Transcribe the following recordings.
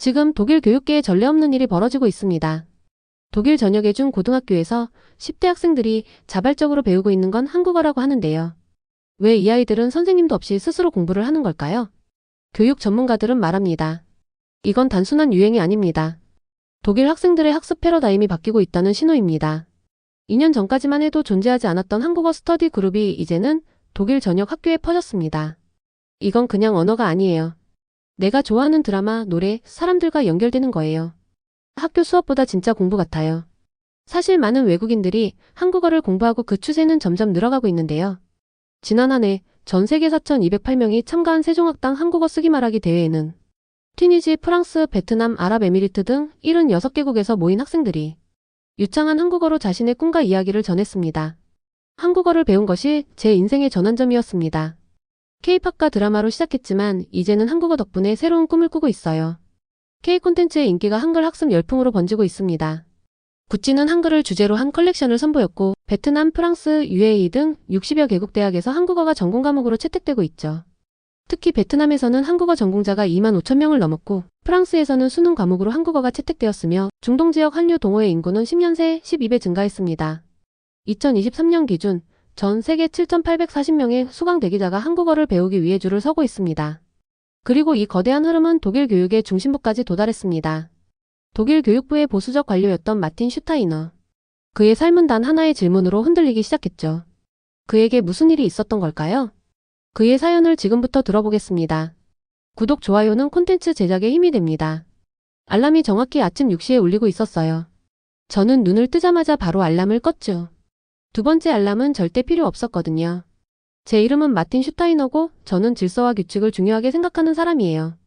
지금 독일 교육계에 전례 없는 일이 벌어지고 있습니다. 독일 전역의 중고등학교에서 10대 학생들이 자발적으로 배우고 있는 건 한국어라고 하는데요. 왜 이 아이들은 선생님도 없이 스스로 공부를 하는 걸까요? 교육 전문가들은 말합니다. 이건 단순한 유행이 아닙니다. 독일 학생들의 학습 패러다임이 바뀌고 있다는 신호입니다. 2년 전까지만 해도 존재하지 않았던 한국어 스터디 그룹이 이제는 독일 전역 학교에 퍼졌습니다. 이건 그냥 언어가 아니에요. 내가 좋아하는 드라마, 노래, 사람들과 연결되는 거예요. 학교 수업보다 진짜 공부 같아요. 사실 많은 외국인들이 한국어를 공부하고 그 추세는 점점 늘어가고 있는데요. 지난 한 해 전 세계 4,208명이 참가한 세종학당 한국어 쓰기 말하기 대회에는 튀니지, 프랑스, 베트남, 아랍에미리트 등 76개국에서 모인 학생들이 유창한 한국어로 자신의 꿈과 이야기를 전했습니다. 한국어를 배운 것이 제 인생의 전환점이었습니다. K-팝과 드라마로 시작했지만 이제는 한국어 덕분에 새로운 꿈을 꾸고 있어요. K 콘텐츠의 인기가 한글 학습 열풍으로 번지고 있습니다. 구찌는 한글을 주제로 한 컬렉션을 선보였고 베트남, 프랑스, UAE 등 60여 개국 대학에서 한국어가 전공 과목으로 채택되고 있죠. 특히 베트남에서는 한국어 전공자가 2만 5천 명을 넘었고 프랑스에서는 수능 과목으로 한국어가 채택되었으며 중동 지역 한류 동호회 인구는 10년 새 12배 증가했습니다. 2023년 기준 전 세계 7,840명의 수강 대기자가 한국어를 배우기 위해 줄을 서고 있습니다. 그리고 이 거대한 흐름은 독일 교육의 중심부까지 도달했습니다. 독일 교육부의 보수적 관료였던 마틴 슈타이너. 그의 삶은 단 하나의 질문으로 흔들리기 시작했죠. 그에게 무슨 일이 있었던 걸까요? 그의 사연을 지금부터 들어보겠습니다. 구독, 좋아요는 콘텐츠 제작에 힘이 됩니다. 알람이 정확히 아침 6시에 울리고 있었어요. 저는 눈을 뜨자마자 바로 알람을 껐죠. 두 번째 알람은 절대 필요 없었거든요. 제 이름은 마틴 슈타이너고 저는 질서와 규칙을 중요하게 생각하는 사람이에요.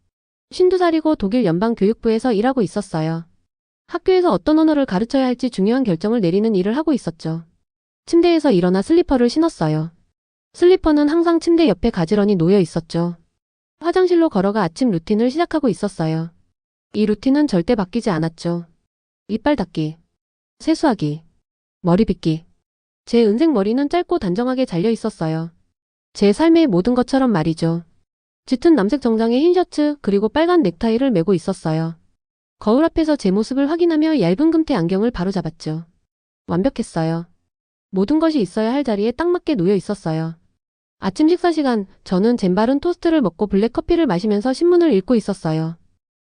52살이고 독일 연방교육부에서 일하고 있었어요. 학교에서 어떤 언어를 가르쳐야 할지 중요한 결정을 내리는 일을 하고 있었죠. 침대에서 일어나 슬리퍼를 신었어요. 슬리퍼는 항상 침대 옆에 가지런히 놓여 있었죠. 화장실로 걸어가 아침 루틴을 시작하고 있었어요. 이 루틴은 절대 바뀌지 않았죠. 이빨 닦기, 세수하기, 머리 빗기. 제 은색 머리는 짧고 단정하게 잘려 있었어요. 제 삶의 모든 것처럼 말이죠. 짙은 남색 정장에 흰 셔츠 그리고 빨간 넥타이를 메고 있었어요. 거울 앞에서 제 모습을 확인하며 얇은 금태 안경을 바로잡았죠. 완벽했어요. 모든 것이 있어야 할 자리에 딱 맞게 놓여 있었어요. 아침 식사 시간, 저는 잼바른 토스트를 먹고 블랙 커피를 마시면서 신문을 읽고 있었어요.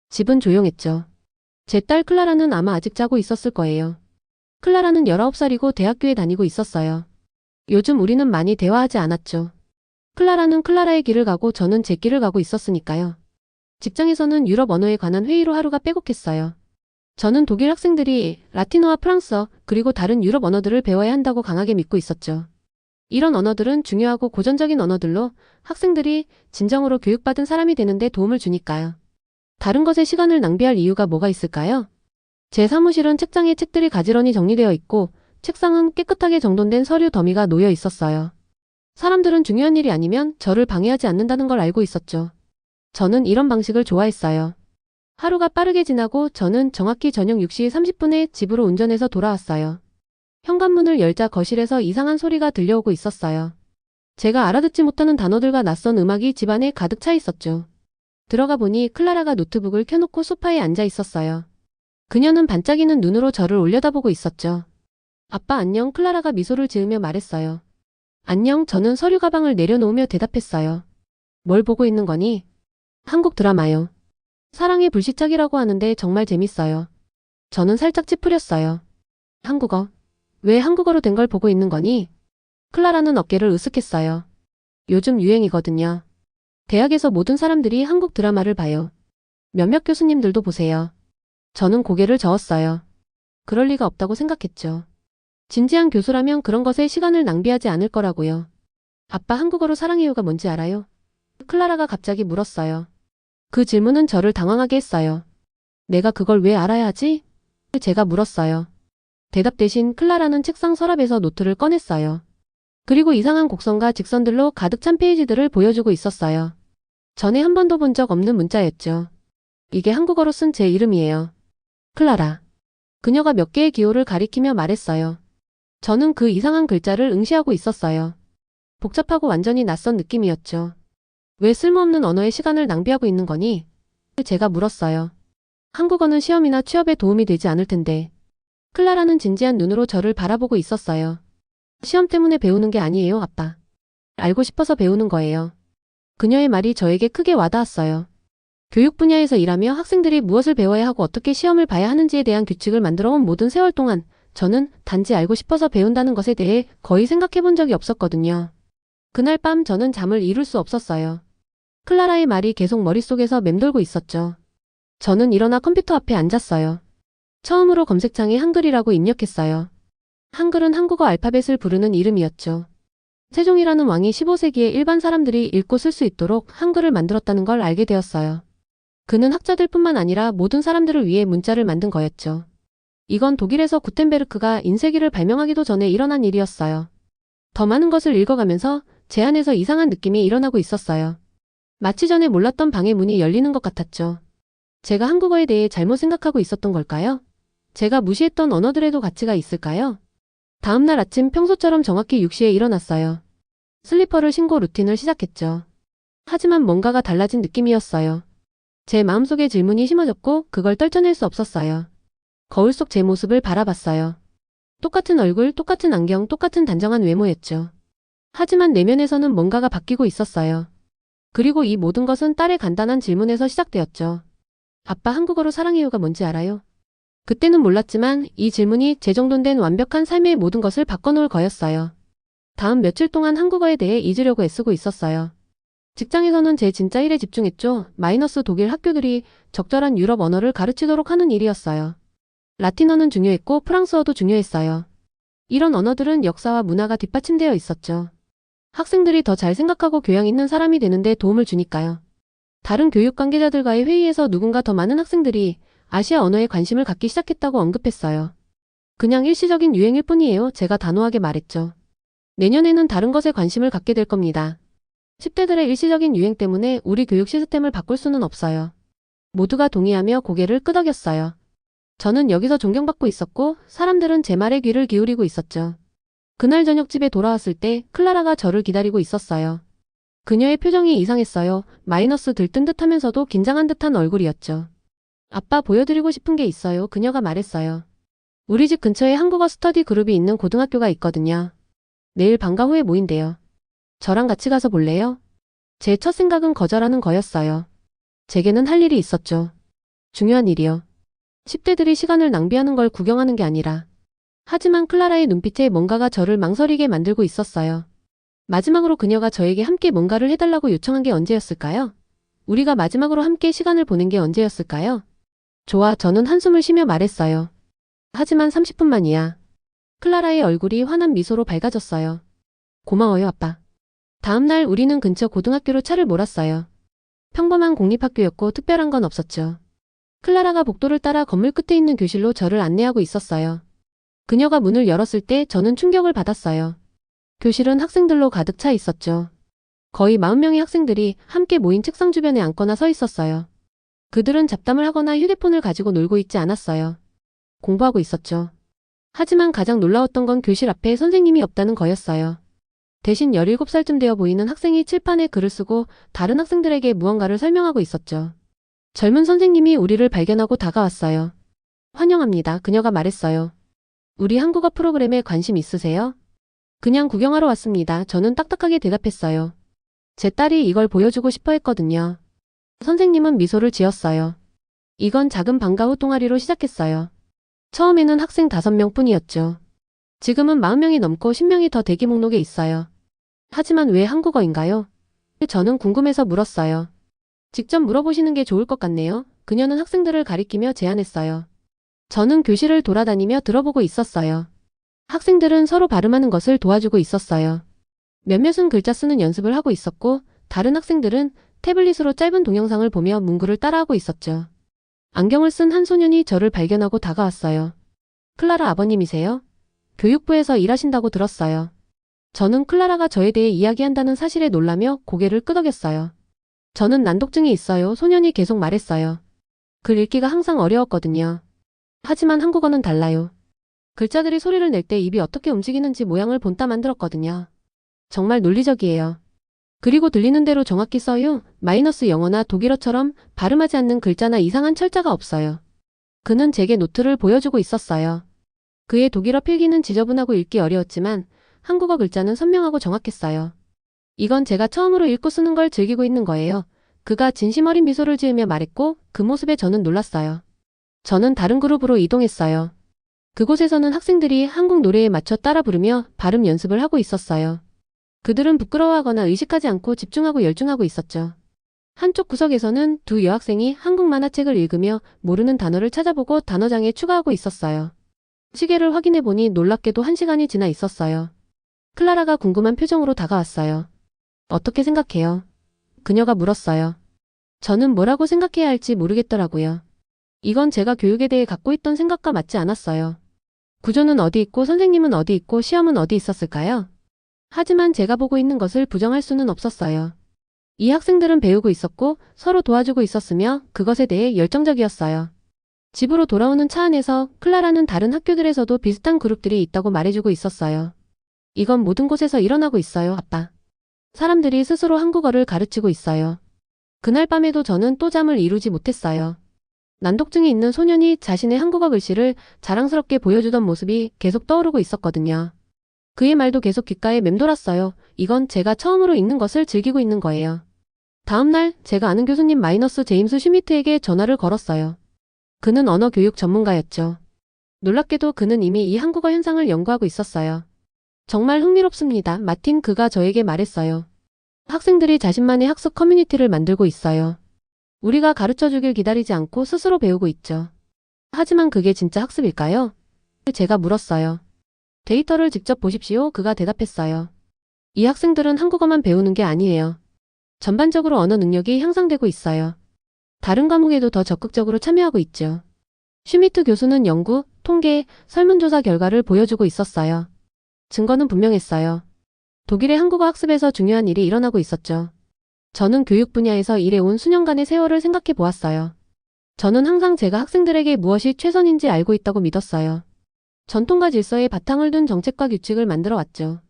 집은 조용했죠. 제 딸 클라라는 아마 아직 자고 있었을 거예요. 클라라는 19살이고 대학교에 다니고 있었어요. 요즘 우리는 많이 대화하지 않았죠. 클라라는 클라라의 길을 가고 저는 제 길을 가고 있었으니까요. 직장에서는 유럽 언어에 관한 회의로 하루가 빼곡했어요. 저는 독일 학생들이 라틴어와 프랑스어 그리고 다른 유럽 언어들을 배워야 한다고 강하게 믿고 있었죠. 이런 언어들은 중요하고 고전적인 언어들로 학생들이 진정으로 교육받은 사람이 되는데 도움을 주니까요. 다른 것에 시간을 낭비할 이유가 뭐가 있을까요? 제 사무실은 책장에 책들이 가지런히 정리되어 있고 책상은 깨끗하게 정돈된 서류 더미가 놓여 있었어요. 사람들은 중요한 일이 아니면 저를 방해하지 않는다는 걸 알고 있었죠. 저는 이런 방식을 좋아했어요. 하루가 빠르게 지나고 저는 정확히 저녁 6시 30분에 집으로 운전해서 돌아왔어요. 현관문을 열자 거실에서 이상한 소리가 들려오고 있었어요. 제가 알아듣지 못하는 단어들과 낯선 음악이 집안에 가득 차 있었죠. 들어가 보니 클라라가 노트북을 켜놓고 소파에 앉아 있었어요. 그녀는 반짝이는 눈으로 저를 올려다보고 있었죠. 아빠 안녕. 클라라가 미소를 지으며 말했어요. 안녕. 저는 서류 가방을 내려놓으며 대답했어요. 뭘 보고 있는 거니? 한국 드라마요. 사랑의 불시착이라고 하는데 정말 재밌어요. 저는 살짝 찌푸렸어요. 한국어. 왜 한국어로 된 걸 보고 있는 거니? 클라라는 어깨를 으쓱했어요. 요즘 유행이거든요. 대학에서 모든 사람들이 한국 드라마를 봐요. 몇몇 교수님들도 보세요. 저는 고개를 저었어요. 그럴 리가 없다고 생각했죠. 진지한 교수라면 그런 것에 시간을 낭비하지 않을 거라고요. 아빠, 한국어로 사랑해요가 뭔지 알아요? 클라라가 갑자기 물었어요. 그 질문은 저를 당황하게 했어요. 내가 그걸 왜 알아야 하지? 제가 물었어요. 대답 대신 클라라는 책상 서랍에서 노트를 꺼냈어요. 그리고 이상한 곡선과 직선들로 가득 찬 페이지들을 보여주고 있었어요. 전에 한 번도 본 적 없는 문자였죠. 이게 한국어로 쓴 제 이름이에요. 클라라. 그녀가 몇 개의 기호를 가리키며 말했어요. 저는 그 이상한 글자를 응시하고 있었어요. 복잡하고 완전히 낯선 느낌이었죠. 왜 쓸모없는 언어에 시간을 낭비하고 있는 거니? 제가 물었어요. 한국어는 시험이나 취업에 도움이 되지 않을 텐데. 클라라는 진지한 눈으로 저를 바라보고 있었어요. 시험 때문에 배우는 게 아니에요, 아빠. 알고 싶어서 배우는 거예요. 그녀의 말이 저에게 크게 와닿았어요. 교육 분야에서 일하며 학생들이 무엇을 배워야 하고 어떻게 시험을 봐야 하는지에 대한 규칙을 만들어 온 모든 세월 동안 저는 단지 알고 싶어서 배운다는 것에 대해 거의 생각해 본 적이 없었거든요. 그날 밤 저는 잠을 이룰 수 없었어요. 클라라의 말이 계속 머릿속에서 맴돌고 있었죠. 저는 일어나 컴퓨터 앞에 앉았어요. 처음으로 검색창에 한글이라고 입력했어요. 한글은 한국어 알파벳을 부르는 이름이었죠. 세종이라는 왕이 15세기에 일반 사람들이 읽고 쓸 수 있도록 한글을 만들었다는 걸 알게 되었어요. 그는 학자들뿐만 아니라 모든 사람들을 위해 문자를 만든 거였죠. 이건 독일에서 구텐베르크가 인쇄기를 발명하기도 전에 일어난 일이었어요. 더 많은 것을 읽어가면서 제 안에서 이상한 느낌이 일어나고 있었어요. 마치 전에 몰랐던 방의 문이 열리는 것 같았죠. 제가 한국어에 대해 잘못 생각하고 있었던 걸까요? 제가 무시했던 언어들에도 가치가 있을까요? 다음날 아침 평소처럼 정확히 6시에 일어났어요. 슬리퍼를 신고 루틴을 시작했죠. 하지만 뭔가가 달라진 느낌이었어요. 제 마음속에 질문이 심어졌고 그걸 떨쳐낼 수 없었어요. 거울 속 제 모습을 바라봤어요. 똑같은 얼굴, 똑같은 안경, 똑같은 단정한 외모였죠. 하지만 내면에서는 뭔가가 바뀌고 있었어요. 그리고 이 모든 것은 딸의 간단한 질문에서 시작되었죠. 아빠, 한국어로 사랑해요가 뭔지 알아요? 그때는 몰랐지만 이 질문이 재정돈된 완벽한 삶의 모든 것을 바꿔놓을 거였어요. 다음 며칠 동안 한국어에 대해 잊으려고 애쓰고 있었어요. 직장에서는 제 진짜 일에 집중했죠. 마이너스 독일 학교들이 적절한 유럽 언어를 가르치도록 하는 일이었어요. 라틴어는 중요했고 프랑스어도 중요했어요. 이런 언어들은 역사와 문화가 뒷받침되어 있었죠. 학생들이 더 잘 생각하고 교양 있는 사람이 되는데 도움을 주니까요. 다른 교육 관계자들과의 회의에서 누군가 더 많은 학생들이 아시아 언어에 관심을 갖기 시작했다고 언급했어요. 그냥 일시적인 유행일 뿐이에요. 제가 단호하게 말했죠. 내년에는 다른 것에 관심을 갖게 될 겁니다. 10대들의 일시적인 유행 때문에 우리 교육 시스템을 바꿀 수는 없어요. 모두가 동의하며 고개를 끄덕였어요. 저는 여기서 존경받고 있었고 사람들은 제 말에 귀를 기울이고 있었죠. 그날 저녁 집에 돌아왔을 때 클라라가 저를 기다리고 있었어요. 그녀의 표정이 이상했어요. 마이너스 들뜬 듯 하면서도 긴장한 듯한 얼굴이었죠. 아빠, 보여드리고 싶은 게 있어요. 그녀가 말했어요. 우리 집 근처에 한국어 스터디 그룹이 있는 고등학교가 있거든요. 내일 방과 후에 모인대요. 저랑 같이 가서 볼래요? 제 첫 생각은 거절하는 거였어요. 제게는 할 일이 있었죠. 중요한 일이요. 10대들이 시간을 낭비하는 걸 구경하는 게 아니라. 하지만 클라라의 눈빛에 뭔가가 저를 망설이게 만들고 있었어요. 마지막으로 그녀가 저에게 함께 뭔가를 해달라고 요청한 게 언제였을까요? 우리가 마지막으로 함께 시간을 보낸 게 언제였을까요? 좋아, 저는 한숨을 쉬며 말했어요. 하지만 30분만이야. 클라라의 얼굴이 환한 미소로 밝아졌어요. 고마워요, 아빠. 다음날 우리는 근처 고등학교로 차를 몰았어요. 평범한 공립학교였고 특별한 건 없었죠. 클라라가 복도를 따라 건물 끝에 있는 교실로 저를 안내하고 있었어요. 그녀가 문을 열었을 때 저는 충격을 받았어요. 교실은 학생들로 가득 차 있었죠. 거의 40명의 학생들이 함께 모인 책상 주변에 앉거나 서 있었어요. 그들은 잡담을 하거나 휴대폰을 가지고 놀고 있지 않았어요. 공부하고 있었죠. 하지만 가장 놀라웠던 건 교실 앞에 선생님이 없다는 거였어요. 대신 17살쯤 되어 보이는 학생이 칠판에 글을 쓰고 다른 학생들에게 무언가를 설명하고 있었죠. 젊은 선생님이 우리를 발견하고 다가왔어요. 환영합니다. 그녀가 말했어요. 우리 한국어 프로그램에 관심 있으세요? 그냥 구경하러 왔습니다. 저는 딱딱하게 대답했어요. 제 딸이 이걸 보여주고 싶어 했거든요. 선생님은 미소를 지었어요. 이건 작은 방과 후 동아리로 시작했어요. 처음에는 학생 5명 뿐이었죠. 지금은 40명이 넘고 10명이 더 대기 목록에 있어요. 하지만 왜 한국어인가요? 저는 궁금해서 물었어요. 직접 물어보시는 게 좋을 것 같네요. 그녀는 학생들을 가리키며 제안했어요. 저는 교실을 돌아다니며 들어보고 있었어요. 학생들은 서로 발음하는 것을 도와주고 있었어요. 몇몇은 글자 쓰는 연습을 하고 있었고 다른 학생들은 태블릿으로 짧은 동영상을 보며 문구를 따라하고 있었죠. 안경을 쓴 한 소년이 저를 발견하고 다가왔어요. 클라라 아버님이세요? 교육부에서 일하신다고 들었어요. 저는 클라라가 저에 대해 이야기한다는 사실에 놀라며 고개를 끄덕였어요. 저는 난독증이 있어요. 소년이 계속 말했어요. 글 읽기가 항상 어려웠거든요. 하지만 한국어는 달라요. 글자들이 소리를 낼 때 입이 어떻게 움직이는지 모양을 본따 만들었거든요. 정말 논리적이에요. 그리고 들리는 대로 정확히 써요. 마이너스 영어나 독일어처럼 발음하지 않는 글자나 이상한 철자가 없어요. 그는 제게 노트를 보여주고 있었어요. 그의 독일어 필기는 지저분하고 읽기 어려웠지만 한국어 글자는 선명하고 정확했어요. 이건 제가 처음으로 읽고 쓰는 걸 즐기고 있는 거예요. 그가 진심 어린 미소를 지으며 말했고 그 모습에 저는 놀랐어요. 저는 다른 그룹으로 이동했어요. 그곳에서는 학생들이 한국 노래에 맞춰 따라 부르며 발음 연습을 하고 있었어요. 그들은 부끄러워하거나 의식하지 않고 집중하고 열중하고 있었죠. 한쪽 구석에서는 두 여학생이 한국 만화책을 읽으며 모르는 단어를 찾아보고 단어장에 추가하고 있었어요. 시계를 확인해보니 놀랍게도 1시간이 지나 있었어요. 클라라가 궁금한 표정으로 다가왔어요. 어떻게 생각해요? 그녀가 물었어요. 저는 뭐라고 생각해야 할지 모르겠더라고요. 이건 제가 교육에 대해 갖고 있던 생각과 맞지 않았어요. 구조는 어디 있고 선생님은 어디 있고 시험은 어디 있었을까요? 하지만 제가 보고 있는 것을 부정할 수는 없었어요. 이 학생들은 배우고 있었고 서로 도와주고 있었으며 그것에 대해 열정적이었어요. 집으로 돌아오는 차 안에서 클라라는 다른 학교들에서도 비슷한 그룹들이 있다고 말해주고 있었어요. 이건 모든 곳에서 일어나고 있어요, 아빠. 사람들이 스스로 한국어를 가르치고 있어요. 그날 밤에도 저는 또 잠을 이루지 못했어요. 난독증이 있는 소년이 자신의 한국어 글씨를 자랑스럽게 보여주던 모습이 계속 떠오르고 있었거든요. 그의 말도 계속 귓가에 맴돌았어요. 이건 제가 처음으로 읽는 것을 즐기고 있는 거예요. 다음날 제가 아는 교수님 마이너스 제임스 슈미트에게 전화를 걸었어요. 그는 언어 교육 전문가였죠. 놀랍게도 그는 이미 이 한국어 현상을 연구하고 있었어요. 정말 흥미롭습니다. 마틴 그가 저에게 말했어요. 학생들이 자신만의 학습 커뮤니티를 만들고 있어요. 우리가 가르쳐주길 기다리지 않고 스스로 배우고 있죠. 하지만 그게 진짜 학습일까요? 제가 물었어요. 데이터를 직접 보십시오. 그가 대답했어요. 이 학생들은 한국어만 배우는 게 아니에요. 전반적으로 언어 능력이 향상되고 있어요. 다른 과목에도 더 적극적으로 참여하고 있죠. 슈미트 교수는 연구, 통계, 설문조사 결과를 보여주고 있었어요. 증거는 분명했어요. 독일의 한국어 학습에서 중요한 일이 일어나고 있었죠. 저는 교육 분야에서 일해온 수년간의 세월을 생각해 보았어요. 저는 항상 제가 학생들에게 무엇이 최선인지 알고 있다고 믿었어요. 전통과 질서에 바탕을 둔 정책과 규칙을 만들어 왔죠.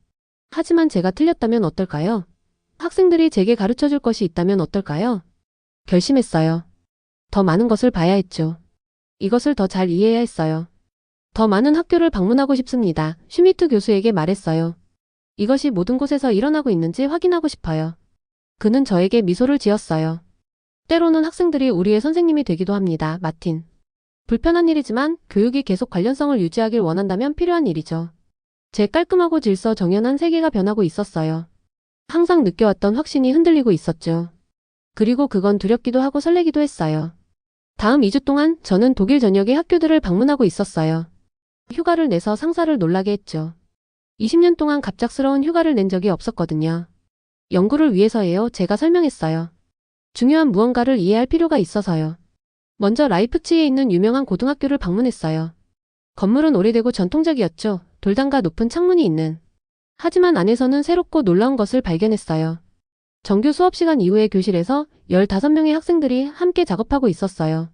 하지만 제가 틀렸다면 어떨까요? 학생들이 제게 가르쳐 줄 것이 있다면 어떨까요? 결심했어요. 더 많은 것을 봐야 했죠. 이것을 더 잘 이해해야 했어요. 더 많은 학교를 방문하고 싶습니다. 슈미트 교수에게 말했어요. 이것이 모든 곳에서 일어나고 있는지 확인하고 싶어요. 그는 저에게 미소를 지었어요. 때로는 학생들이 우리의 선생님이 되기도 합니다, 마틴. 불편한 일이지만 교육이 계속 관련성을 유지하길 원한다면 필요한 일이죠. 제 깔끔하고 질서 정연한 세계가 변하고 있었어요. 항상 느껴왔던 확신이 흔들리고 있었죠. 그리고 그건 두렵기도 하고 설레기도 했어요. 다음 2주 동안 저는 독일 전역의 학교들을 방문하고 있었어요. 휴가를 내서 상사를 놀라게 했죠. 20년 동안 갑작스러운 휴가를 낸 적이 없었거든요. 연구를 위해서예요. 제가 설명했어요. 중요한 무언가를 이해할 필요가 있어서요. 먼저 라이프치히에 있는 유명한 고등학교를 방문했어요. 건물은 오래되고 전통적이었죠. 돌담과 높은 창문이 있는. 하지만 안에서는 새롭고 놀라운 것을 발견했어요. 정규 수업 시간 이후에 교실에서 15명의 학생들이 함께 작업하고 있었어요.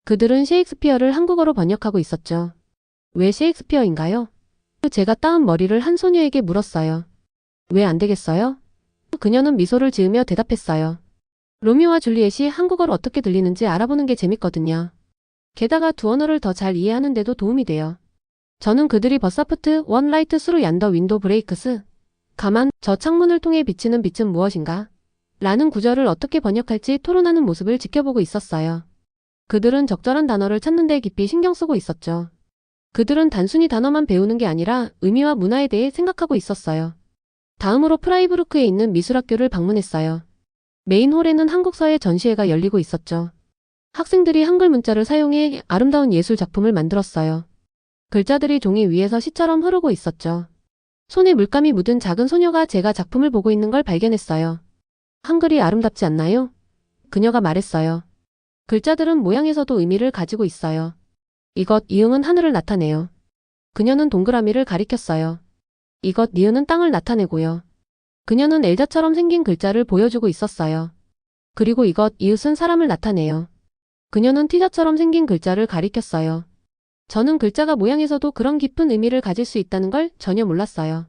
그들은 셰익스피어를 한국어로 번역하고 있었죠. 왜 셰익스피어인가요? 제가 따은 머리를 한 소녀에게 물었어요. 왜 안 되겠어요? 그녀는 미소를 지으며 대답했어요. 로미오와 줄리엣이 한국어로 어떻게 들리는지 알아보는 게 재밌거든요. 게다가 두 언어를 더 잘 이해하는 데도 도움이 돼요. 저는 그들이 버사프트 원 라이트 스루 얀더 윈도 브레이크스 가만 저 창문을 통해 비치는 빛은 무엇인가? 라는 구절을 어떻게 번역할지 토론하는 모습을 지켜보고 있었어요. 그들은 적절한 단어를 찾는 데 깊이 신경 쓰고 있었죠. 그들은 단순히 단어만 배우는 게 아니라 의미와 문화에 대해 생각하고 있었어요. 다음으로 프라이부르크에 있는 미술학교를 방문했어요. 메인 홀에는 한국서의 전시회가 열리고 있었죠. 학생들이 한글 문자를 사용해 아름다운 예술 작품을 만들었어요. 글자들이 종이 위에서 시처럼 흐르고 있었죠. 손에 물감이 묻은 작은 소녀가 제가 작품을 보고 있는 걸 발견했어요. 한글이 아름답지 않나요? 그녀가 말했어요. 글자들은 모양에서도 의미를 가지고 있어요. 이것, 이응은 하늘을 나타내요. 그녀는 동그라미를 가리켰어요. 이것, 니은은 땅을 나타내고요. 그녀는 엘자처럼 생긴 글자를 보여주고 있었어요. 그리고 이것, 이웃은 사람을 나타내요. 그녀는 티자처럼 생긴 글자를 가리켰어요. 저는 글자가 모양에서도 그런 깊은 의미를 가질 수 있다는 걸 전혀 몰랐어요.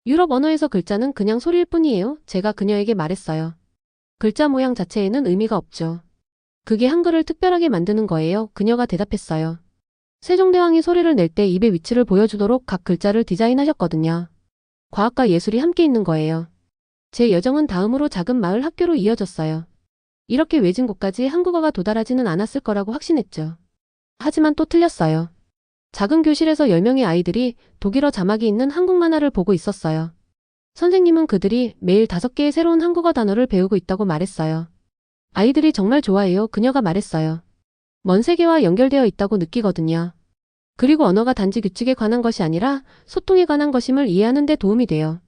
유럽 언어에서 글자는 그냥 소리일 뿐이에요. 제가 그녀에게 말했어요. 글자 모양 자체에는 의미가 없죠. 그게 한글을 특별하게 만드는 거예요. 그녀가 대답했어요. 세종대왕이 소리를 낼 때 입의 위치를 보여주도록 각 글자를 디자인하셨거든요. 과학과 예술이 함께 있는 거예요. 제 여정은 다음으로 작은 마을 학교로 이어졌어요. 이렇게 외진 곳까지 한국어가 도달하지는 않았을 거라고 확신했죠. 하지만 또 틀렸어요. 작은 교실에서 10명의 아이들이 독일어 자막이 있는 한국 만화를 보고 있었어요. 선생님은 그들이 매일 5개의 새로운 한국어 단어를 배우고 있다고 말했어요. 아이들이 정말 좋아해요. 그녀가 말했어요. 먼 세계와 연결되어 있다고 느끼거든요. 그리고 언어가 단지 규칙에 관한 것이 아니라 소통에 관한 것임을 이해하는 데 도움이 돼요.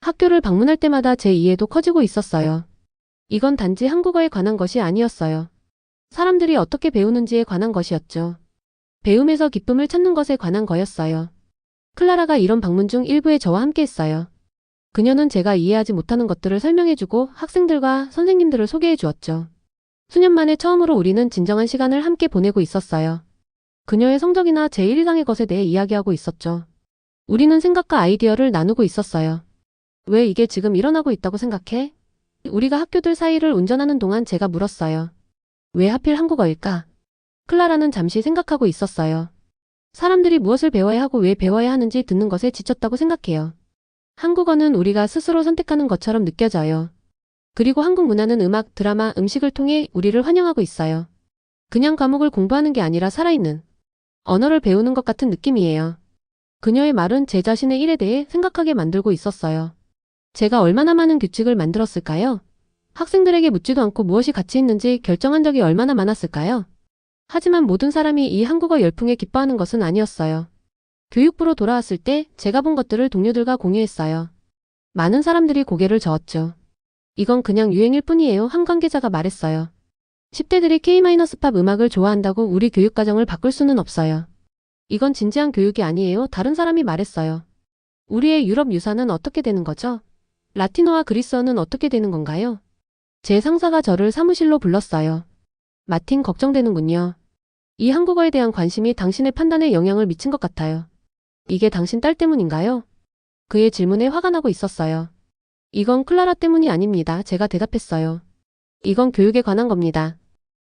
학교를 방문할 때마다 제 이해도 커지고 있었어요. 이건 단지 한국어에 관한 것이 아니었어요. 사람들이 어떻게 배우는지에 관한 것이었죠. 배움에서 기쁨을 찾는 것에 관한 거였어요. 클라라가 이런 방문 중 일부에 저와 함께 했어요. 그녀는 제가 이해하지 못하는 것들을 설명해주고 학생들과 선생님들을 소개해 주었죠. 수년 만에 처음으로 우리는 진정한 시간을 함께 보내고 있었어요. 그녀의 성적이나 제1강의 것에 대해 이야기하고 있었죠. 우리는 생각과 아이디어를 나누고 있었어요. 왜 이게 지금 일어나고 있다고 생각해? 우리가 학교들 사이를 운전하는 동안 제가 물었어요. 왜 하필 한국어일까? 클라라는 잠시 생각하고 있었어요. 사람들이 무엇을 배워야 하고 왜 배워야 하는지 듣는 것에 지쳤다고 생각해요. 한국어는 우리가 스스로 선택하는 것처럼 느껴져요. 그리고 한국 문화는 음악, 드라마, 음식을 통해 우리를 환영하고 있어요. 그냥 과목을 공부하는 게 아니라 살아있는 언어를 배우는 것 같은 느낌이에요. 그녀의 말은 제 자신의 일에 대해 생각하게 만들고 있었어요. 제가 얼마나 많은 규칙을 만들었을까요? 학생들에게 묻지도 않고 무엇이 가치 있는지 결정한 적이 얼마나 많았을까요? 하지만 모든 사람이 이 한국어 열풍에 기뻐하는 것은 아니었어요. 교육부로 돌아왔을 때 제가 본 것들을 동료들과 공유했어요. 많은 사람들이 고개를 저었죠. 이건 그냥 유행일 뿐이에요. 한 관계자가 말했어요. 10대들이 K-팝 음악을 좋아한다고 우리 교육과정을 바꿀 수는 없어요. 이건 진지한 교육이 아니에요. 다른 사람이 말했어요. 우리의 유럽 유사는 어떻게 되는 거죠? 라틴어와 그리스어는 어떻게 되는 건가요? 제 상사가 저를 사무실로 불렀어요. 마틴 걱정되는군요. 이 한국어에 대한 관심이 당신의 판단에 영향을 미친 것 같아요. 이게 당신 딸 때문인가요? 그의 질문에 화가 나고 있었어요. 이건 클라라 때문이 아닙니다. 제가 대답했어요. 이건 교육에 관한 겁니다.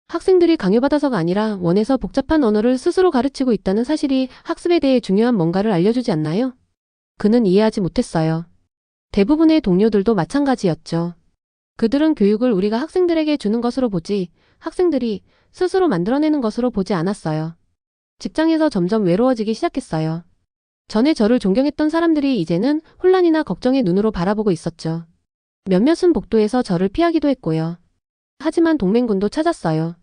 학생들이 강요받아서가 아니라 원해서 복잡한 언어를 스스로 가르치고 있다는 사실이 학습에 대해 중요한 뭔가를 알려주지 않나요? 그는 이해하지 못했어요. 대부분의 동료들도 마찬가지였죠. 그들은 교육을 우리가 학생들에게 주는 것으로 보지 학생들이 스스로 만들어내는 것으로 보지 않았어요. 직장에서 점점 외로워지기 시작했어요. 전에 저를 존경했던 사람들이 이제는 혼란이나 걱정의 눈으로 바라보고 있었죠. 몇몇은 복도에서 저를 피하기도 했고요. 하지만 동맹군도 찾았어요.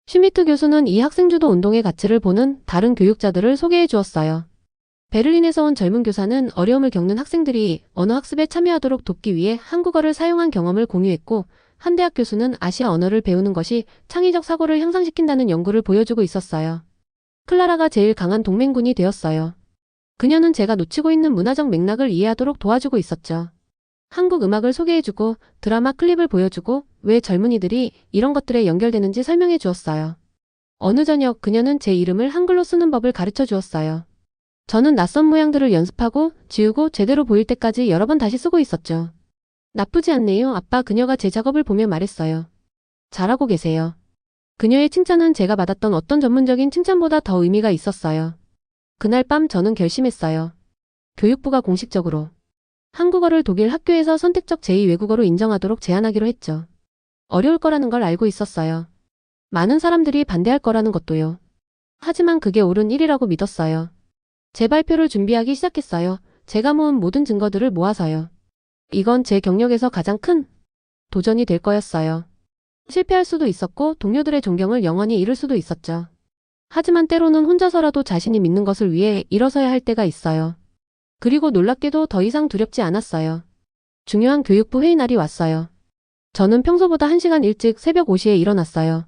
슈미트 교수는 이 학생주도 운동의 가치를 보는 다른 교육자들을 소개해 주었어요. 베를린에서 온 젊은 교사는 어려움을 겪는 학생들이 언어 학습에 참여하도록 돕기 위해 한국어를 사용한 경험을 공유했고, 한 대학 교수는 아시아 언어를 배우는 것이 창의적 사고를 향상시킨다는 연구를 보여주고 있었어요. 클라라가 제일 강한 동맹군이 되었어요. 그녀는 제가 놓치고 있는 문화적 맥락을 이해하도록 도와주고 있었죠. 한국 음악을 소개해주고 드라마 클립을 보여주고 왜 젊은이들이 이런 것들에 연결되는지 설명해 주었어요. 어느 저녁 그녀는 제 이름을 한글로 쓰는 법을 가르쳐 주었어요. 저는 낯선 모양들을 연습하고 지우고 제대로 보일 때까지 여러 번 다시 쓰고 있었죠. 나쁘지 않네요, 아빠. 그녀가 제 작업을 보며 말했어요. 잘하고 계세요. 그녀의 칭찬은 제가 받았던 어떤 전문적인 칭찬보다 더 의미가 있었어요. 그날 밤 저는 결심했어요. 교육부가 공식적으로 한국어를 독일 학교에서 선택적 제2외국어로 인정하도록 제안하기로 했죠. 어려울 거라는 걸 알고 있었어요. 많은 사람들이 반대할 거라는 것도요. 하지만 그게 옳은 일이라고 믿었어요. 제 발표를 준비하기 시작했어요. 제가 모은 모든 증거들을 모아서요. 이건 제 경력에서 가장 큰 도전이 될 거였어요. 실패할 수도 있었고 동료들의 존경을 영원히 잃을 수도 있었죠. 하지만 때로는 혼자서라도 자신이 믿는 것을 위해 일어서야 할 때가 있어요. 그리고 놀랍게도 더 이상 두렵지 않았어요. 중요한 교육부 회의 날이 왔어요. 저는 평소보다 1시간 일찍 새벽 5시에 일어났어요.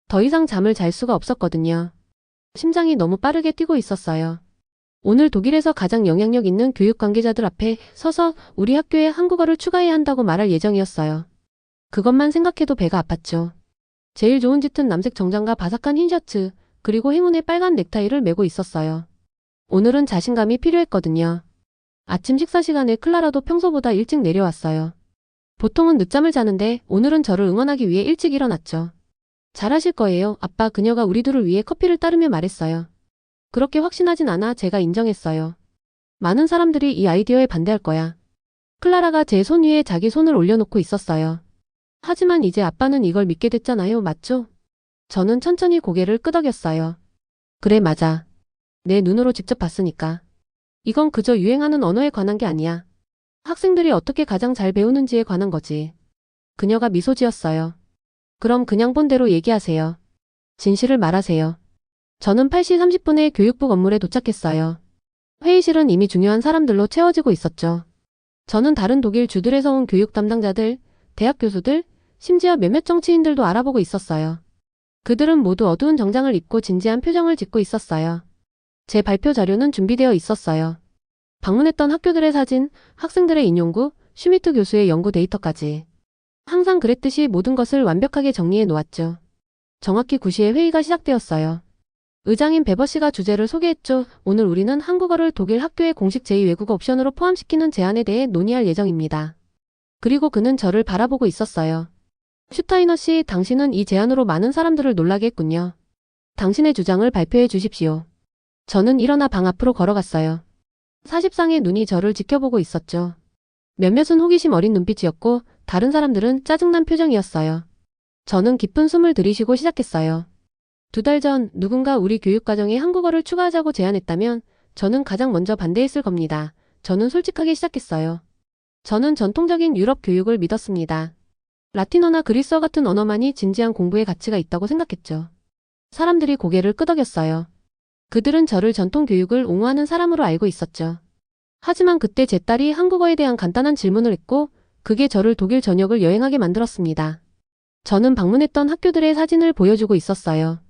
더 이상 잠을 잘 수가 없었거든요. 심장이 너무 빠르게 뛰고 있었어요. 오늘 독일에서 가장 영향력 있는 교육 관계자들 앞에 서서 우리 학교에 한국어를 추가해야 한다고 말할 예정이었어요. 그것만 생각해도 배가 아팠죠. 제일 좋은 짙은 남색 정장과 바삭한 흰 셔츠, 그리고 행운의 빨간 넥타이를 메고 있었어요. 오늘은 자신감이 필요했거든요. 아침 식사 시간에 클라라도 평소보다 일찍 내려왔어요. 보통은 늦잠을 자는데 오늘은 저를 응원하기 위해 일찍 일어났죠. 잘하실 거예요. 아빠, 그녀가 우리 둘을 위해 커피를 따르며 말했어요. 그렇게 확신하진 않아 제가 인정했어요. 많은 사람들이 이 아이디어에 반대할 거야. 클라라가 제 손 위에 자기 손을 올려놓고 있었어요. 하지만 이제 아빠는 이걸 믿게 됐잖아요. 맞죠? 저는 천천히 고개를 끄덕였어요. 그래, 맞아. 내 눈으로 직접 봤으니까. 이건 그저 유행하는 언어에 관한 게 아니야. 학생들이 어떻게 가장 잘 배우는지에 관한 거지. 그녀가 미소 지었어요. 그럼 그냥 본 대로 얘기하세요. 진실을 말하세요. 저는 8시 30분에 교육부 건물에 도착했어요. 회의실은 이미 중요한 사람들로 채워지고 있었죠. 저는 다른 독일 주들에서 온 교육 담당자들, 대학 교수들, 심지어 몇몇 정치인들도 알아보고 있었어요. 그들은 모두 어두운 정장을 입고 진지한 표정을 짓고 있었어요. 제 발표 자료는 준비되어 있었어요. 방문했던 학교들의 사진, 학생들의 인용구, 슈미트 교수의 연구 데이터까지. 항상 그랬듯이 모든 것을 완벽하게 정리해 놓았죠. 정확히 9시에 회의가 시작되었어요. 의장인 베버 씨가 주제를 소개했죠. 오늘 우리는 한국어를 독일 학교의 공식 제2외국어 옵션으로 포함시키는 제안에 대해 논의할 예정입니다. 그리고 그는 저를 바라보고 있었어요. 슈타이너 씨, 당신은 이 제안으로 많은 사람들을 놀라게 했군요. 당신의 주장을 발표해 주십시오. 저는 일어나 방 앞으로 걸어갔어요. 40상의 눈이 저를 지켜보고 있었죠. 몇몇은 호기심 어린 눈빛이었고 다른 사람들은 짜증난 표정이었어요. 저는 깊은 숨을 들이쉬고 시작했어요. 2달 전 누군가 우리 교육과정에 한국어를 추가하자고 제안했다면 저는 가장 먼저 반대했을 겁니다. 저는 솔직하게 시작했어요. 저는 전통적인 유럽 교육을 믿었습니다. 라틴어나 그리스어 같은 언어만이 진지한 공부의 가치가 있다고 생각했죠. 사람들이 고개를 끄덕였어요. 그들은 저를 전통 교육을 옹호하는 사람으로 알고 있었죠. 하지만 그때 제 딸이 한국어에 대한 간단한 질문을 했고 그게 저를 독일 전역을 여행하게 만들었습니다. 저는 방문했던 학교들의 사진을 보여주고 있었어요.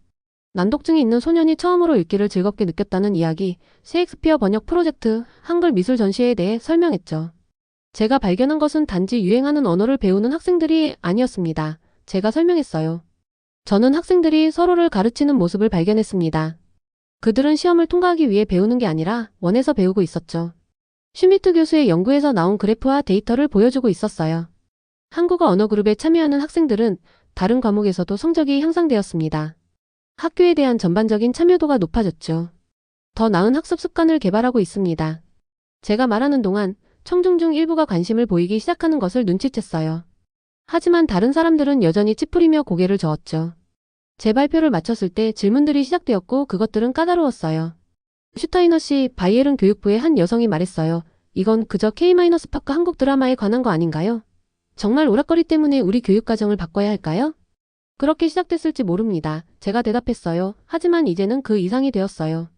난독증이 있는 소년이 처음으로 읽기를 즐겁게 느꼈다는 이야기, 셰익스피어 번역 프로젝트, 한글 미술 전시회에 대해 설명했죠. 제가 발견한 것은 단지 유행하는 언어를 배우는 학생들이 아니었습니다. 제가 설명했어요. 저는 학생들이 서로를 가르치는 모습을 발견했습니다. 그들은 시험을 통과하기 위해 배우는 게 아니라 원해서 배우고 있었죠. 슈미트 교수의 연구에서 나온 그래프와 데이터를 보여주고 있었어요. 한국어 언어 그룹에 참여하는 학생들은 다른 과목에서도 성적이 향상되었습니다. 학교에 대한 전반적인 참여도가 높아졌죠. 더 나은 학습 습관을 개발하고 있습니다. 제가 말하는 동안 청중 중 일부가 관심을 보이기 시작하는 것을 눈치챘어요. 하지만 다른 사람들은 여전히 찌푸리며 고개를 저었죠. 제 발표를 마쳤을 때 질문들이 시작되었고 그것들은 까다로웠어요. 슈타이너 씨, 바이에른 교육부의 한 여성이 말했어요. 이건 그저 K-파크 한국 드라마에 관한 거 아닌가요? 정말 오락거리 때문에 우리 교육과정을 바꿔야 할까요? 그렇게 시작됐을지 모릅니다. 제가 대답했어요. 하지만 이제는 그 이상이 되었어요.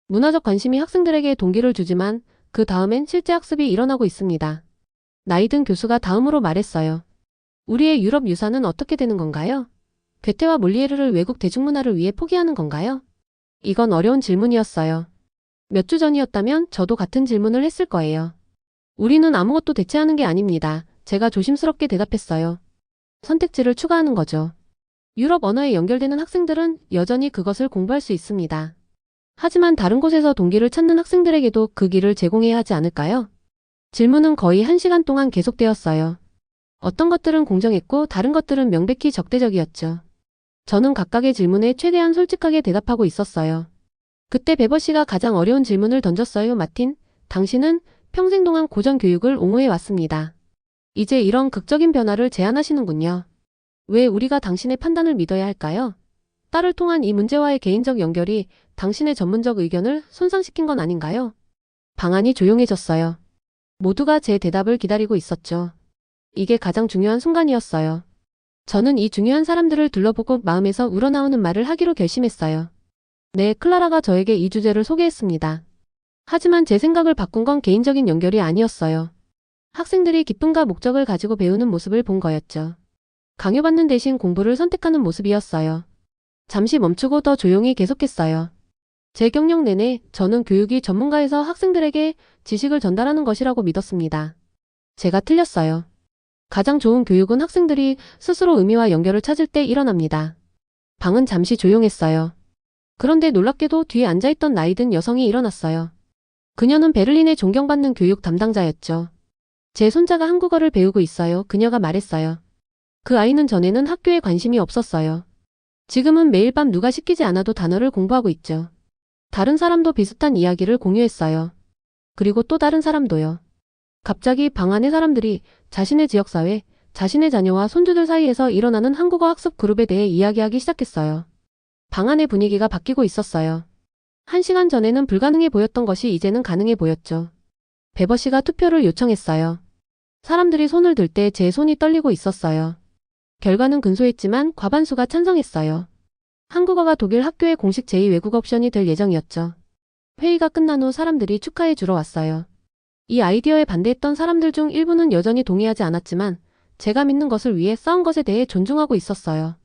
문화적 관심이 학생들에게 동기를 주지만 그 다음엔 실제 학습이 일어나고 있습니다. 나이든 교수가 다음으로 말했어요. 우리의 유럽 유산은 어떻게 되는 건가요? 괴테와 몰리에르를 외국 대중문화를 위해 포기하는 건가요? 이건 어려운 질문이었어요. 몇 주 전이었다면 저도 같은 질문을 했을 거예요. 우리는 아무것도 대체하는 게 아닙니다. 제가 조심스럽게 대답했어요. 선택지를 추가하는 거죠. 유럽 언어에 연결되는 학생들은 여전히 그것을 공부할 수 있습니다. 하지만 다른 곳에서 동기를 찾는 학생들에게도 그 길을 제공해야 하지 않을까요? 질문은 거의 1시간 동안 계속되었어요. 어떤 것들은 공정했고 다른 것들은 명백히 적대적이었죠. 저는 각각의 질문에 최대한 솔직하게 대답하고 있었어요. 그때 베버 씨가 가장 어려운 질문을 던졌어요. 마틴, 당신은 평생 동안 고전 교육을 옹호해 왔습니다. 이제 이런 극적인 변화를 제안하시는군요. 왜 우리가 당신의 판단을 믿어야 할까요? 딸을 통한 이 문제와의 개인적 연결이 당신의 전문적 의견을 손상시킨 건 아닌가요? 방안이 조용해졌어요. 모두가 제 대답을 기다리고 있었죠. 이게 가장 중요한 순간이었어요. 저는 이 중요한 사람들을 둘러보고 마음에서 우러나오는 말을 하기로 결심했어요. 네, 클라라가 저에게 이 주제를 소개했습니다. 하지만 제 생각을 바꾼 건 개인적인 연결이 아니었어요. 학생들이 기쁨과 목적을 가지고 배우는 모습을 본 거였죠. 강요받는 대신 공부를 선택하는 모습이었어요. 잠시 멈추고 더 조용히 계속했어요. 제 경력 내내 저는 교육이 전문가에서 학생들에게 지식을 전달하는 것이라고 믿었습니다. 제가 틀렸어요. 가장 좋은 교육은 학생들이 스스로 의미와 연결을 찾을 때 일어납니다. 방은 잠시 조용했어요. 그런데 놀랍게도 뒤에 앉아있던 나이든 여성이 일어났어요. 그녀는 베를린의 존경받는 교육 담당자였죠. 제 손자가 한국어를 배우고 있어요. 그녀가 말했어요. 그 아이는 전에는 학교에 관심이 없었어요. 지금은 매일 밤 누가 시키지 않아도 단어를 공부하고 있죠. 다른 사람도 비슷한 이야기를 공유했어요. 그리고 또 다른 사람도요. 갑자기 방 안의 사람들이 자신의 지역사회, 자신의 자녀와 손주들 사이에서 일어나는 한국어 학습 그룹에 대해 이야기하기 시작했어요. 방 안의 분위기가 바뀌고 있었어요. 1시간 전에는 불가능해 보였던 것이 이제는 가능해 보였죠. 베버 씨가 투표를 요청했어요. 사람들이 손을 들 때 제 손이 떨리고 있었어요. 결과는 근소했지만 과반수가 찬성했어요. 한국어가 독일 학교의 공식 제2외국어 옵션이 될 예정이었죠. 회의가 끝난 후 사람들이 축하해 주러 왔어요. 이 아이디어에 반대했던 사람들 중 일부는 여전히 동의하지 않았지만 제가 믿는 것을 위해 싸운 것에 대해 존중하고 있었어요.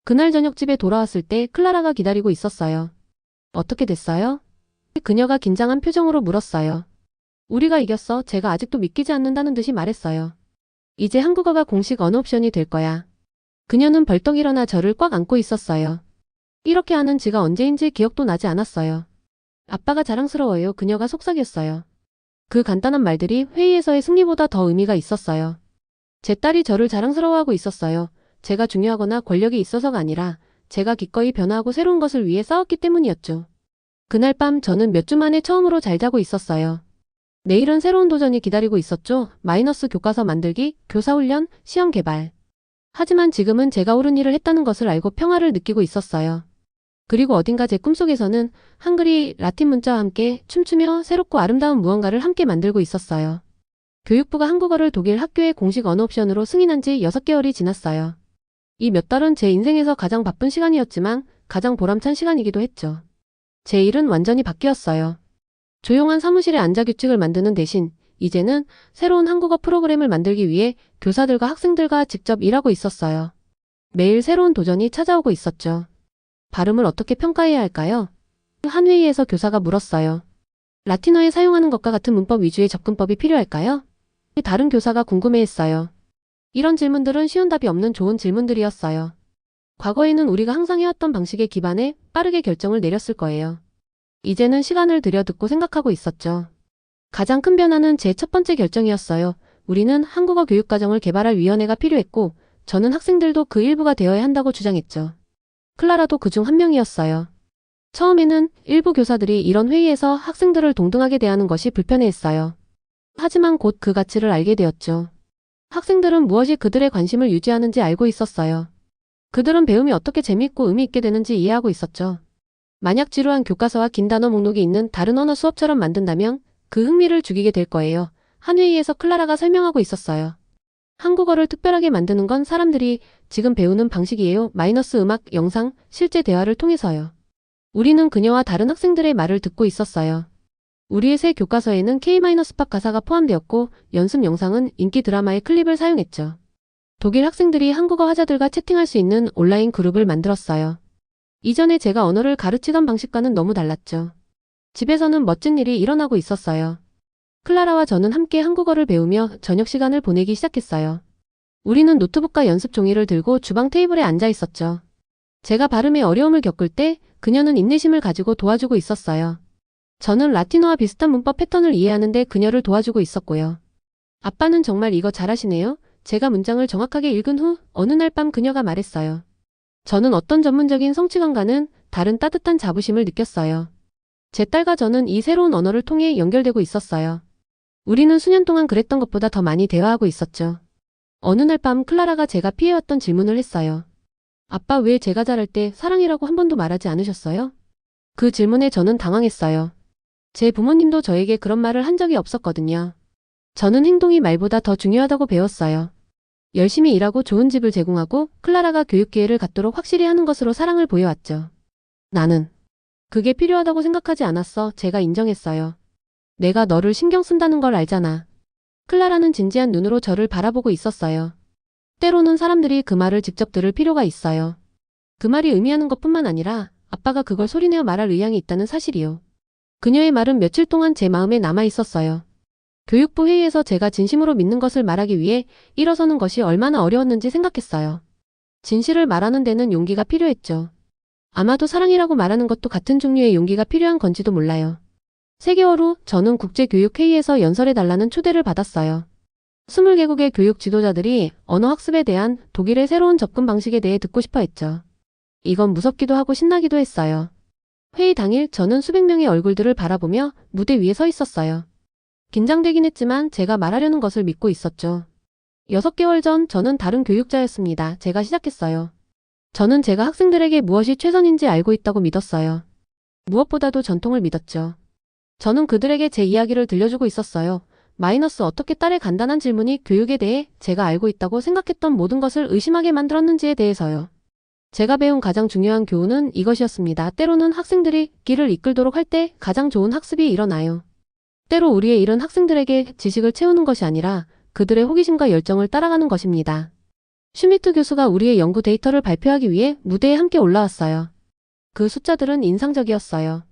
그날 저녁 집에 돌아왔을 때 클라라가 기다리고 있었어요. 어떻게 됐어요? 그녀가 긴장한 표정으로 물었어요. 우리가 이겼어. 제가 아직도 믿기지 않는다는 듯이 말했어요. 이제 한국어가 공식 언어 옵션이 될 거야. 그녀는 벌떡 일어나 저를 꽉 안고 있었어요. 이렇게 하는 지가 언제인지 기억도 나지 않았어요. 아빠가 자랑스러워요. 그녀가 속삭였어요. 그 간단한 말들이 회의에서의 승리보다 더 의미가 있었어요. 제 딸이 저를 자랑스러워하고 있었어요. 제가 중요하거나 권력이 있어서가 아니라 제가 기꺼이 변화하고 새로운 것을 위해 싸웠기 때문이었죠. 그날 밤 저는 몇 주 만에 처음으로 잘 자고 있었어요. 내일은 새로운 도전이 기다리고 있었죠. 마이너스 교과서 만들기, 교사훈련, 시험 개발. 하지만 지금은 제가 옳은 일을 했다는 것을 알고 평화를 느끼고 있었어요. 그리고 어딘가 제 꿈속에서는 한글이 라틴 문자와 함께 춤추며 새롭고 아름다운 무언가를 함께 만들고 있었어요. 교육부가 한국어를 독일 학교의 공식 언어 옵션으로 승인한 지 6개월이 지났어요. 이 몇 달은 제 인생에서 가장 바쁜 시간이었지만 가장 보람찬 시간이기도 했죠. 제 일은 완전히 바뀌었어요. 조용한 사무실에 앉아 규칙을 만드는 대신 이제는 새로운 한국어 프로그램을 만들기 위해 교사들과 학생들과 직접 일하고 있었어요. 매일 새로운 도전이 찾아오고 있었죠. 발음을 어떻게 평가해야 할까요? 한 회의에서 교사가 물었어요. 라틴어에 사용하는 것과 같은 문법 위주의 접근법이 필요할까요? 다른 교사가 궁금해했어요. 이런 질문들은 쉬운 답이 없는 좋은 질문들이었어요. 과거에는 우리가 항상 해왔던 방식에 기반해 빠르게 결정을 내렸을 거예요. 이제는 시간을 들여 듣고 생각하고 있었죠. 가장 큰 변화는 제 첫 번째 결정이었어요. 우리는 한국어 교육과정을 개발할 위원회가 필요했고 저는 학생들도 그 일부가 되어야 한다고 주장했죠. 클라라도 그중 한 명이었어요. 처음에는 일부 교사들이 이런 회의에서 학생들을 동등하게 대하는 것이 불편해했어요. 하지만 곧 그 가치를 알게 되었죠. 학생들은 무엇이 그들의 관심을 유지하는지 알고 있었어요. 그들은 배움이 어떻게 재미있고 의미 있게 되는지 이해하고 있었죠. 만약 지루한 교과서와 긴 단어 목록이 있는 다른 언어 수업처럼 만든다면 그 흥미를 죽이게 될 거예요. 한 회의에서 클라라가 설명하고 있었어요. 한국어를 특별하게 만드는 건 사람들이 지금 배우는 방식이에요. 마이너스 음악, 영상, 실제 대화를 통해서요. 우리는 그녀와 다른 학생들의 말을 듣고 있었어요. 우리의 새 교과서에는 K-팝 가사가 포함되었고 연습 영상은 인기 드라마의 클립을 사용했죠. 독일 학생들이 한국어 화자들과 채팅할 수 있는 온라인 그룹을 만들었어요. 이전에 제가 언어를 가르치던 방식과는 너무 달랐죠. 집에서는 멋진 일이 일어나고 있었어요. 클라라와 저는 함께 한국어를 배우며 저녁 시간을 보내기 시작했어요. 우리는 노트북과 연습 종이를 들고 주방 테이블에 앉아 있었죠. 제가 발음에 어려움을 겪을 때 그녀는 인내심을 가지고 도와주고 있었어요. 저는 라틴어와 비슷한 문법 패턴을 이해하는데 그녀를 도와주고 있었고요. 아빠는 정말 이거 잘하시네요. 제가 문장을 정확하게 읽은 후 어느 날 밤 그녀가 말했어요. 저는 어떤 전문적인 성취감과는 다른 따뜻한 자부심을 느꼈어요. 제 딸과 저는 이 새로운 언어를 통해 연결되고 있었어요. 우리는 수년 동안 그랬던 것보다 더 많이 대화하고 있었죠. 어느 날 밤 클라라가 제가 피해왔던 질문을 했어요. 아빠 왜 제가 잘할 때 사랑이라고 한 번도 말하지 않으셨어요? 그 질문에 저는 당황했어요. 제 부모님도 저에게 그런 말을 한 적이 없었거든요. 저는 행동이 말보다 더 중요하다고 배웠어요. 열심히 일하고 좋은 집을 제공하고 클라라가 교육 기회를 갖도록 확실히 하는 것으로 사랑을 보여왔죠. 나는 그게 필요하다고 생각하지 않았어. 제가 인정했어요. 내가 너를 신경 쓴다는 걸 알잖아. 클라라는 진지한 눈으로 저를 바라보고 있었어요. 때로는 사람들이 그 말을 직접 들을 필요가 있어요. 그 말이 의미하는 것뿐만 아니라 아빠가 그걸 소리내어 말할 의향이 있다는 사실이요. 그녀의 말은 며칠 동안 제 마음에 남아 있었어요. 교육부 회의에서 제가 진심으로 믿는 것을 말하기 위해 일어서는 것이 얼마나 어려웠는지 생각했어요. 진실을 말하는 데는 용기가 필요했죠. 아마도 사랑이라고 말하는 것도 같은 종류의 용기가 필요한 건지도 몰라요. 3개월 후 저는 국제교육회의에서 연설해달라는 초대를 받았어요. 20개국의 교육 지도자들이 언어 학습에 대한 독일의 새로운 접근 방식에 대해 듣고 싶어 했죠. 이건 무섭기도 하고 신나기도 했어요. 회의 당일 저는 수백 명의 얼굴들을 바라보며 무대 위에 서 있었어요. 긴장되긴 했지만 제가 말하려는 것을 믿고 있었죠. 6개월 전 저는 다른 교육자였습니다. 제가 시작했어요. 저는 제가 학생들에게 무엇이 최선인지 알고 있다고 믿었어요. 무엇보다도 전통을 믿었죠. 저는 그들에게 제 이야기를 들려주고 있었어요. 마이너스 어떻게 딸의 간단한 질문이 교육에 대해 제가 알고 있다고 생각했던 모든 것을 의심하게 만들었는지에 대해서요. 제가 배운 가장 중요한 교훈은 이것이었습니다. 때로는 학생들이 길을 이끌도록 할 때 가장 좋은 학습이 일어나요. 때로 우리의 일은 학생들에게 지식을 채우는 것이 아니라 그들의 호기심과 열정을 따라가는 것입니다. 슈미트 교수가 우리의 연구 데이터를 발표하기 위해 무대에 함께 올라왔어요. 그 숫자들은 인상적이었어요.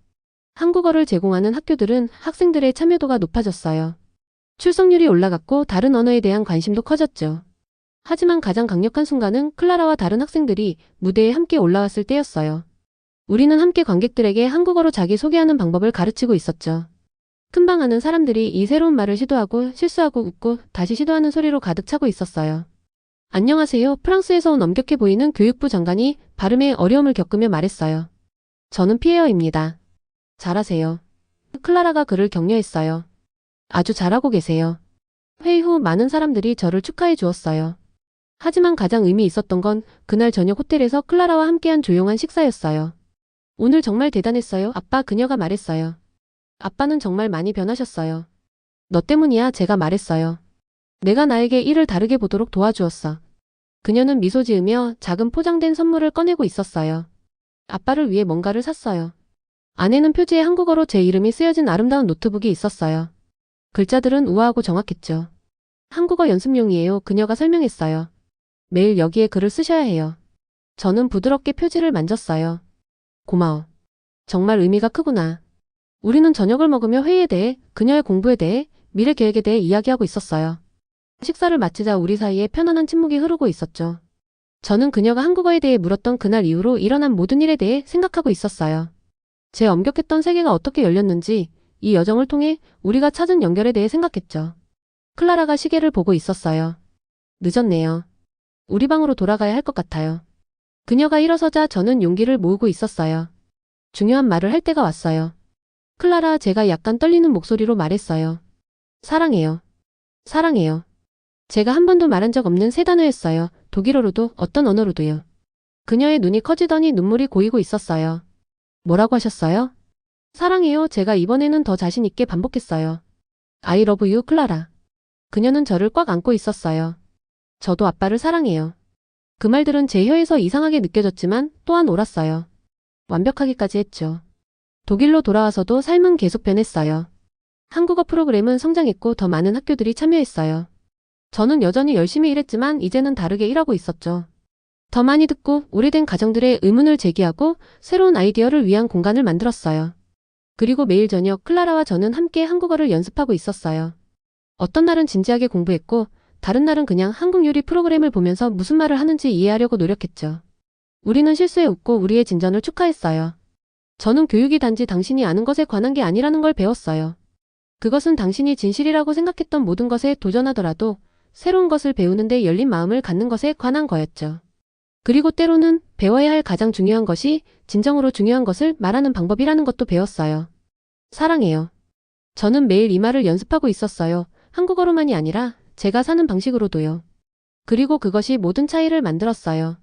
한국어를 제공하는 학교들은 학생들의 참여도가 높아졌어요. 출석률이 올라갔고 다른 언어에 대한 관심도 커졌죠. 하지만 가장 강력한 순간은 클라라와 다른 학생들이 무대에 함께 올라왔을 때였어요. 우리는 함께 관객들에게 한국어로 자기소개하는 방법을 가르치고 있었죠. 금방 아는 사람들이 이 새로운 말을 시도하고 실수하고 웃고 다시 시도하는 소리로 가득 차고 있었어요. 안녕하세요. 프랑스에서 온 엄격해 보이는 교육부 장관이 발음에 어려움을 겪으며 말했어요. 저는 피에어입니다. 잘하세요. 클라라가 그를 격려했어요. 아주 잘하고 계세요. 회의 후 많은 사람들이 저를 축하해 주었어요. 하지만 가장 의미 있었던 건 그날 저녁 호텔에서 클라라와 함께한 조용한 식사였어요. 오늘 정말 대단했어요. 아빠, 그녀가 말했어요. 아빠는 정말 많이 변하셨어요. 너 때문이야, 제가 말했어요. 내가 나에게 일을 다르게 보도록 도와주었어. 그녀는 미소 지으며 작은 포장된 선물을 꺼내고 있었어요. 아빠를 위해 뭔가를 샀어요. 안에는 표지에 한국어로 제 이름이 쓰여진 아름다운 노트북이 있었어요. 글자들은 우아하고 정확했죠. 한국어 연습용이에요. 그녀가 설명했어요. 매일 여기에 글을 쓰셔야 해요. 저는 부드럽게 표지를 만졌어요. 고마워. 정말 의미가 크구나. 우리는 저녁을 먹으며 회의에 대해, 그녀의 공부에 대해, 미래 계획에 대해 이야기하고 있었어요. 식사를 마치자 우리 사이에 편안한 침묵이 흐르고 있었죠. 저는 그녀가 한국어에 대해 물었던 그날 이후로 일어난 모든 일에 대해 생각하고 있었어요. 제 엄격했던 세계가 어떻게 열렸는지, 이 여정을 통해 우리가 찾은 연결에 대해 생각했죠. 클라라가 시계를 보고 있었어요. 늦었네요. 우리 방으로 돌아가야 할 것 같아요. 그녀가 일어서자 저는 용기를 모으고 있었어요. 중요한 말을 할 때가 왔어요. 클라라, 제가 약간 떨리는 목소리로 말했어요. 사랑해요. 사랑해요. 제가 한 번도 말한 적 없는 세 단어였어요. 독일어로도 어떤 언어로도요. 그녀의 눈이 커지더니 눈물이 고이고 있었어요. 뭐라고 하셨어요? 사랑해요. 제가 이번에는 더 자신 있게 반복했어요. I love you, 클라라. 그녀는 저를 꽉 안고 있었어요. 저도 아빠를 사랑해요. 그 말들은 제 혀에서 이상하게 느껴졌지만 또한 옳았어요. 완벽하기까지 했죠. 독일로 돌아와서도 삶은 계속 변했어요. 한국어 프로그램은 성장했고 더 많은 학교들이 참여했어요. 저는 여전히 열심히 일했지만 이제는 다르게 일하고 있었죠. 더 많이 듣고 오래된 가정들의 의문을 제기하고 새로운 아이디어를 위한 공간을 만들었어요. 그리고 매일 저녁 클라라와 저는 함께 한국어를 연습하고 있었어요. 어떤 날은 진지하게 공부했고 다른 날은 그냥 한국 요리 프로그램을 보면서 무슨 말을 하는지 이해하려고 노력했죠. 우리는 실수에 웃고 우리의 진전을 축하했어요. 저는 교육이 단지 당신이 아는 것에 관한 게 아니라는 걸 배웠어요. 그것은 당신이 진실이라고 생각했던 모든 것에 도전하더라도 새로운 것을 배우는데 열린 마음을 갖는 것에 관한 거였죠. 그리고 때로는 배워야 할 가장 중요한 것이 진정으로 중요한 것을 말하는 방법이라는 것도 배웠어요. 사랑해요. 저는 매일 이 말을 연습하고 있었어요. 한국어로만이 아니라 제가 사는 방식으로도요. 그리고 그것이 모든 차이를 만들었어요.